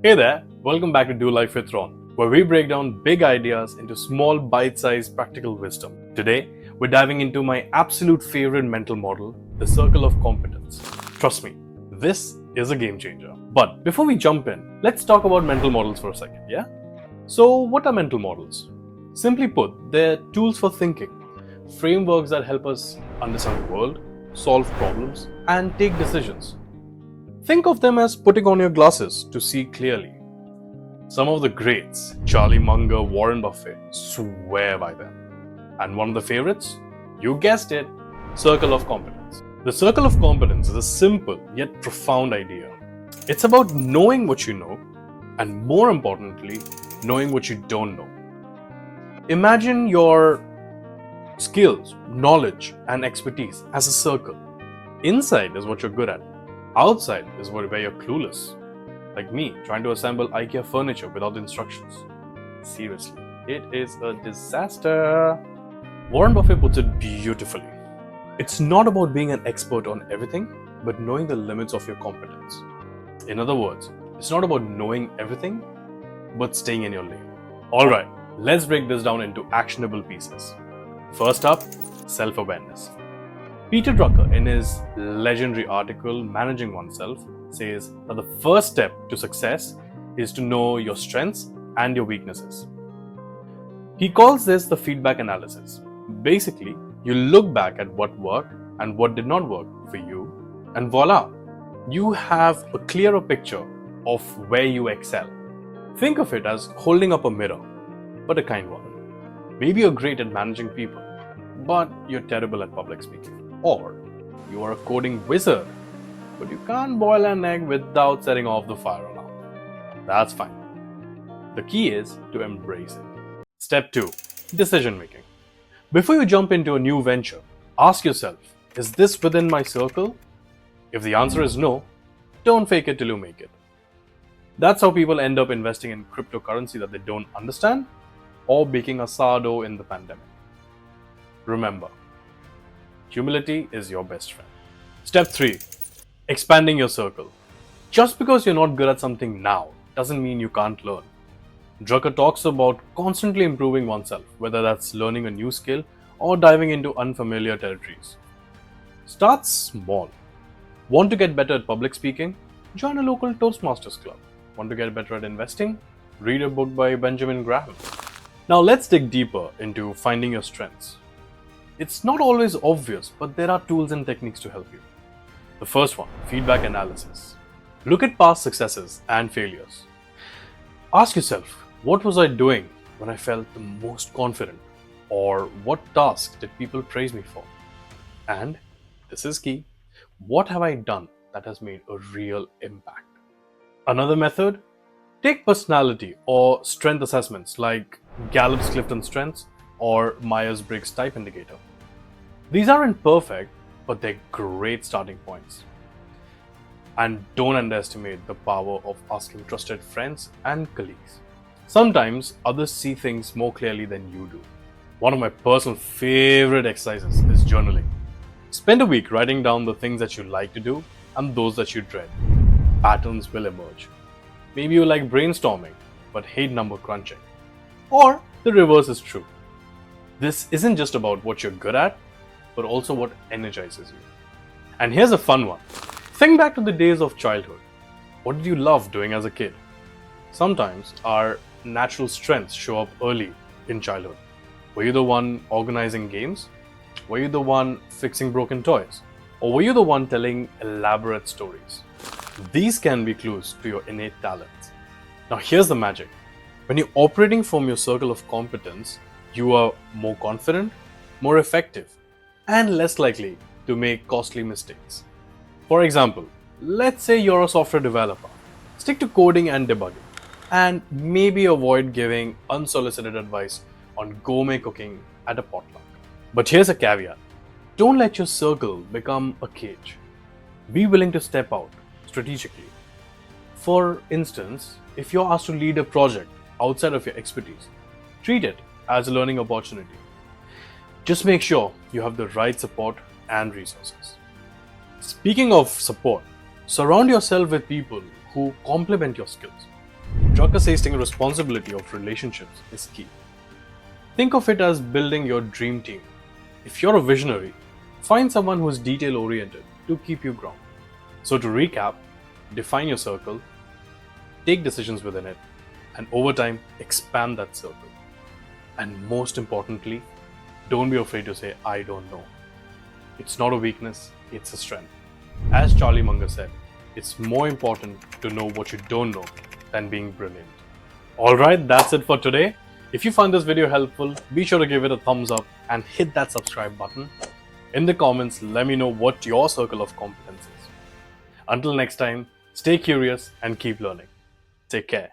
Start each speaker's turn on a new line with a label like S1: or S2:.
S1: Hey there, welcome back to Do Life with Ron, where we break down big ideas into small, bite-sized practical wisdom. Today, we're diving into my absolute favorite mental model, the Circle of Competence. Trust me, this is a game changer. But before we jump in, let's talk about mental models for a second, yeah? So, what are mental models? Simply put, they're tools for thinking, frameworks that help us understand the world, solve problems, and take decisions. Think of them as putting on your glasses to see clearly. Some of the greats, Charlie Munger, Warren Buffett, swear by them. And one of the favorites? You guessed it, Circle of Competence. The Circle of Competence is a simple yet profound idea. It's about knowing what you know, and more importantly, knowing what you don't know. Imagine your skills, knowledge, and expertise as a circle. Inside is what you're good at. Outside is where you're clueless. Like me, trying to assemble IKEA furniture without instructions. Seriously, it is a disaster. Warren Buffett puts it beautifully. It's not about being an expert on everything, but knowing the limits of your competence. In other words, it's not about knowing everything, but staying in your lane. Alright, let's break this down into actionable pieces. First up, self-awareness. Peter Drucker, in his legendary article Managing Oneself, says that the first step to success is to know your strengths and your weaknesses. He calls this the feedback analysis. Basically, you look back at what worked and what did not work for you, and voila, you have a clearer picture of where you excel. Think of it as holding up a mirror, but a kind one. Maybe you're great at managing people, but you're terrible at public speaking. Or you are a coding wizard, but you can't boil an egg without setting off the fire alarm. That's fine. The key is to embrace it. Step 2. Decision making. Before you jump into a new venture, ask yourself, is this within my circle? If the answer is no, don't fake it till you make it. That's how people end up investing in cryptocurrency that they don't understand, or baking a sourdough in the pandemic. Remember, humility is your best friend. Step 3. Expanding your circle. Just because you're not good at something now doesn't mean you can't learn. Drucker talks about constantly improving oneself, whether that's learning a new skill or diving into unfamiliar territories. Start small. Want to get better at public speaking? Join a local Toastmasters club. Want to get better at investing? Read a book by Benjamin Graham. Now let's dig deeper into finding your strengths. It's not always obvious, but there are tools and techniques to help you. The first one, feedback analysis. Look at past successes and failures. Ask yourself, what was I doing when I felt the most confident? Or what task did people praise me for? And, this is key, what have I done that has made a real impact? Another method, take personality or strength assessments like Gallup's Clifton Strengths or Myers-Briggs Type Indicator. These aren't perfect, but they're great starting points. And don't underestimate the power of asking trusted friends and colleagues. Sometimes others see things more clearly than you do. One of my personal favorite exercises is journaling. Spend a week writing down the things that you like to do and those that you dread. Patterns will emerge. Maybe you like brainstorming, but hate number crunching. Or the reverse is true. This isn't just about what you're good at, but also what energizes you. And here's a fun one. Think back to the days of childhood. What did you love doing as a kid? Sometimes our natural strengths show up early in childhood. Were you the one organizing games? Were you the one fixing broken toys? Or were you the one telling elaborate stories? These can be clues to your innate talents. Now here's the magic. When you're operating from your circle of competence, you are more confident, more effective, and less likely to make costly mistakes. For example, let's say you're a software developer. Stick to coding and debugging, and maybe avoid giving unsolicited advice on gourmet cooking at a potluck. But here's a caveat. Don't let your circle become a cage. Be willing to step out strategically. For instance, if you're asked to lead a project outside of your expertise, treat it as a learning opportunity. Just make sure you have the right support and resources. Speaking of support, surround yourself with people who complement your skills. Drucker says taking responsibility of relationships is key. Think of it as building your dream team. If you're a visionary, find someone who's detail oriented to keep you grounded. So to recap, define your circle, take decisions within it, and over time expand that circle. And most importantly, don't be afraid to say, I don't know. It's not a weakness, it's a strength. As Charlie Munger said, it's more important to know what you don't know than being brilliant. Alright, that's it for today. If you found this video helpful, be sure to give it a thumbs up and hit that subscribe button. In the comments, let me know what your circle of competence is. Until next time, stay curious and keep learning. Take care.